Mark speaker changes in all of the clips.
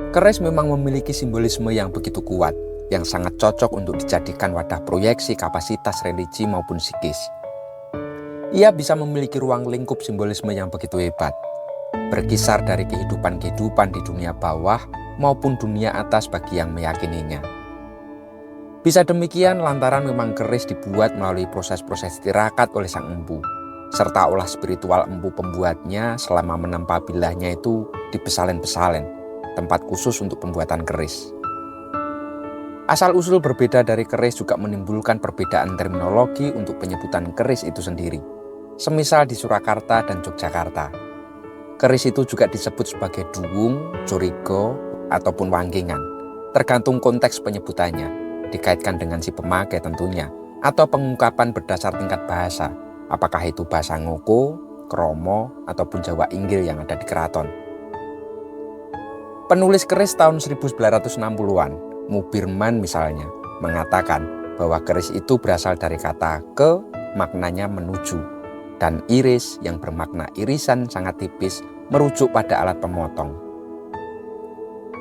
Speaker 1: Keris memang memiliki simbolisme yang begitu kuat, yang sangat cocok untuk dijadikan wadah proyeksi kapasitas religi maupun psikis. Ia bisa memiliki ruang lingkup simbolisme yang begitu hebat, berkisar dari kehidupan-kehidupan di dunia bawah maupun dunia atas bagi yang meyakininya. Bisa demikian lantaran memang keris dibuat melalui proses-proses tirakat oleh sang empu, serta olah spiritual empu pembuatnya selama menempa bilahnya itu di pesalen-pesalen, tempat khusus untuk pembuatan keris. Asal-usul berbeda dari keris juga menimbulkan perbedaan terminologi untuk penyebutan keris itu sendiri. Semisal di Surakarta dan Yogyakarta, keris itu juga disebut sebagai duwung, curigo, ataupun wanggingan, tergantung konteks penyebutannya, dikaitkan dengan si pemakai tentunya, atau pengungkapan berdasar tingkat bahasa, apakah itu bahasa Ngoko, Kromo, ataupun Jawa Inggil yang ada di keraton. Penulis keris tahun 1960-an, Mubirman misalnya, mengatakan bahwa keris itu berasal dari kata ke, maknanya menuju, dan iris yang bermakna irisan sangat tipis merujuk pada alat pemotong.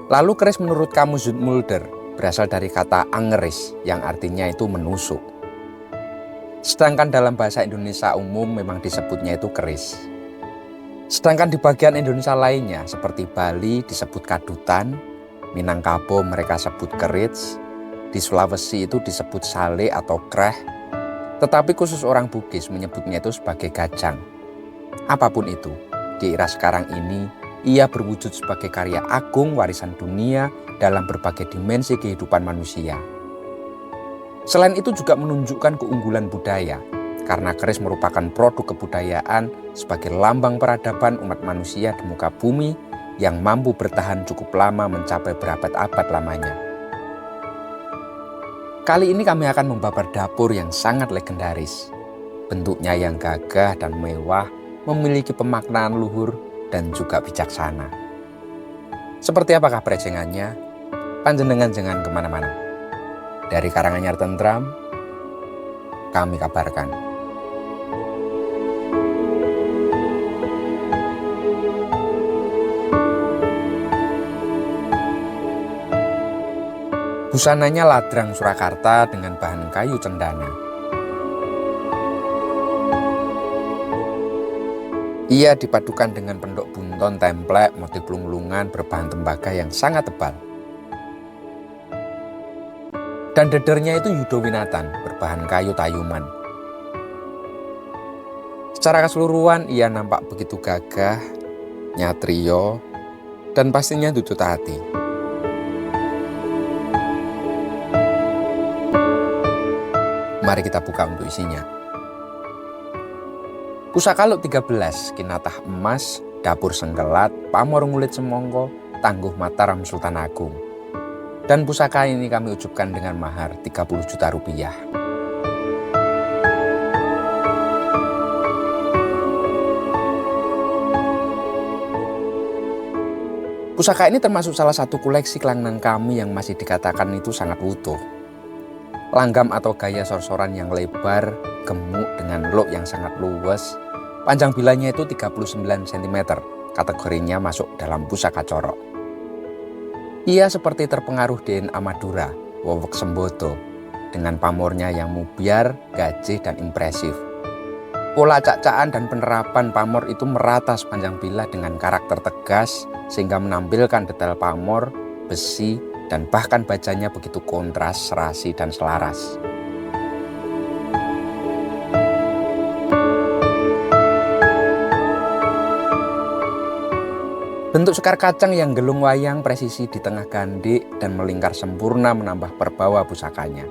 Speaker 1: Lalu keris menurut Kamus Zoetmulder berasal dari kata angeris yang artinya itu menusuk. Sedangkan dalam bahasa Indonesia umum memang disebutnya itu keris. Sedangkan di bagian Indonesia lainnya seperti Bali disebut kadutan, Minangkabau mereka sebut kerits, di Sulawesi itu disebut sale atau kreh, tetapi khusus orang Bugis menyebutnya itu sebagai gajang. Apapun itu, di era sekarang ini, ia berwujud sebagai karya agung warisan dunia dalam berbagai dimensi kehidupan manusia. Selain itu juga menunjukkan keunggulan budaya, karena keris merupakan produk kebudayaan sebagai lambang peradaban umat manusia di muka bumi yang mampu bertahan cukup lama mencapai berabad-abad lamanya. Kali ini kami akan membabar dapur yang sangat legendaris. Bentuknya yang gagah dan mewah, memiliki pemaknaan luhur dan juga bijaksana. Seperti apakah prejengannya? Panjenengan jangan kemana-mana. Dari Karanganyar Tentram, kami kabarkan. Busananya ladrang Surakarta dengan bahan kayu cendana. Ia dipadukan dengan pendok bunton templek motif lunglungan berbahan tembaga yang sangat tebal. Dan dedernya itu Yudowinatan berbahan kayu tayuman. Secara keseluruhan ia nampak begitu gagah, nyatrio, dan pastinya tutut hati. Mari kita buka untuk isinya. Pusaka Luk 13, kinatah emas, dapur sengkelat, pamor ngulit semongko, tangguh Mataram Sultan Agung. Dan pusaka ini kami ucapkan dengan mahar 30 juta rupiah. Pusaka ini termasuk salah satu koleksi kelangan kami yang masih dikatakan itu sangat utuh. Langgam atau gaya sorsoran yang lebar, gemuk dengan look yang sangat luwes. Panjang bilanya itu 39 cm, kategorinya masuk dalam pusaka corok. Ia seperti terpengaruh DNA Madura, Wewek Sembodo, dengan pamornya yang mubyar, gajih, dan impresif. Pola cak-cakan dan penerapan pamor itu merata sepanjang bilah dengan karakter tegas, sehingga menampilkan detail pamor, besi, dan bahkan bajanya begitu kontras, serasi, dan selaras. Bentuk sekar kacang yang gelung wayang presisi di tengah gandik dan melingkar sempurna menambah perbawa pusakanya.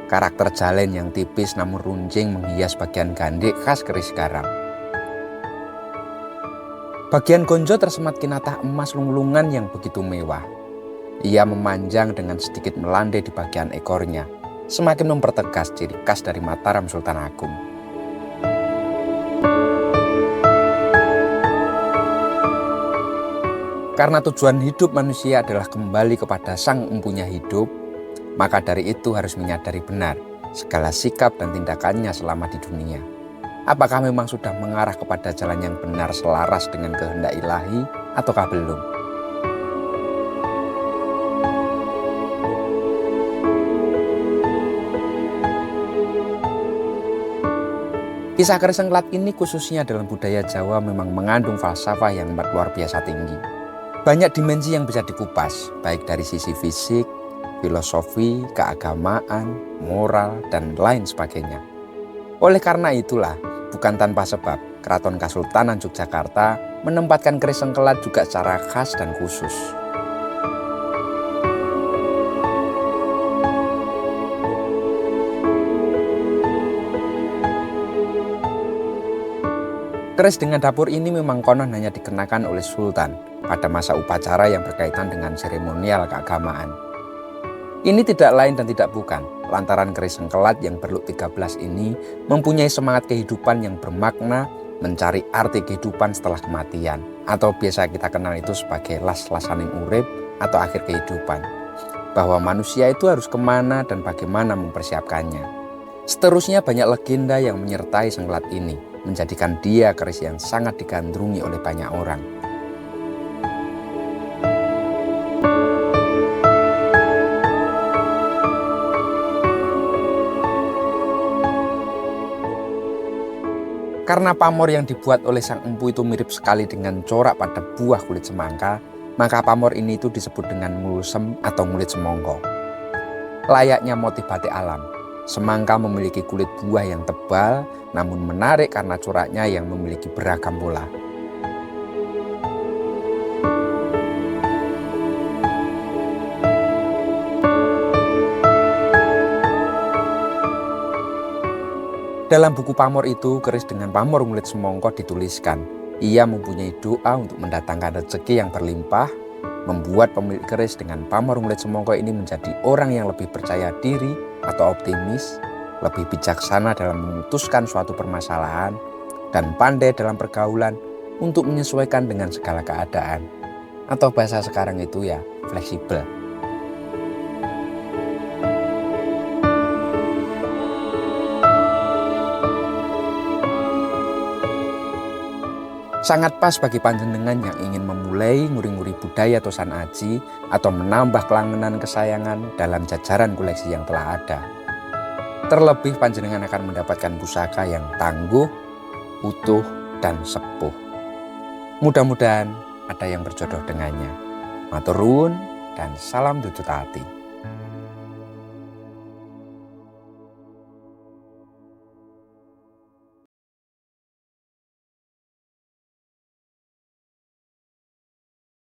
Speaker 1: Karakter jalen yang tipis namun runcing menghias bagian gandik khas keris garam. Bagian gonjo tersemat kinatah emas lunglungan yang begitu mewah. Ia memanjang dengan sedikit melandai di bagian ekornya, semakin mempertegas ciri khas dari Mataram Sultan Agung. Karena tujuan hidup manusia adalah kembali kepada sang empunya hidup, maka dari itu harus menyadari benar segala sikap dan tindakannya selama di dunia. Apakah memang sudah mengarah kepada jalan yang benar selaras dengan kehendak ilahi ataukah belum? Kisah keris sengkelat ini khususnya dalam budaya Jawa memang mengandung falsafah yang luar biasa tinggi. Banyak dimensi yang bisa dikupas, baik dari sisi fisik, filosofi, keagamaan, moral, dan lain sebagainya. Oleh karena itulah, bukan tanpa sebab, Keraton Kasultanan Yogyakarta menempatkan keris sengkelat juga secara khas dan khusus. Keris dengan dapur ini memang konon hanya dikenakan oleh sultan pada masa upacara yang berkaitan dengan seremonial keagamaan. Ini tidak lain dan tidak bukan, lantaran keris sengkelat yang berluk 13 ini mempunyai semangat kehidupan yang bermakna mencari arti kehidupan setelah kematian, atau biasa kita kenal itu sebagai las-lasaning urip atau akhir kehidupan. Bahwa manusia itu harus kemana dan bagaimana mempersiapkannya. Seterusnya banyak legenda yang menyertai sengkelat ini, menjadikan dia keris yang sangat digandrungi oleh banyak orang. Karena pamor yang dibuat oleh sang empu itu mirip sekali dengan corak pada buah kulit semangka, maka pamor ini itu disebut dengan mulsem atau ngulit semongko. Layaknya motif batik alam, semangka memiliki kulit buah yang tebal namun menarik karena coraknya yang memiliki beragam pola. Dalam buku pamor itu, keris dengan pamor ngulit semongko dituliskan. Ia mempunyai doa untuk mendatangkan rezeki yang berlimpah, membuat pemilik keris dengan pamor ngulit semongko ini menjadi orang yang lebih percaya diri atau optimis, lebih bijaksana dalam memutuskan suatu permasalahan, dan pandai dalam pergaulan untuk menyesuaikan dengan segala keadaan. Atau bahasa sekarang itu ya, fleksibel. Sangat pas bagi panjenengan yang ingin memulai nguri-nguri budaya Tosan Aji atau menambah kelangenan kesayangan dalam jajaran koleksi yang telah ada. Terlebih panjenengan akan mendapatkan pusaka yang tangguh, utuh, dan sepuh. Mudah-mudahan ada yang berjodoh dengannya. Matur nuwun dan salam tutut hati.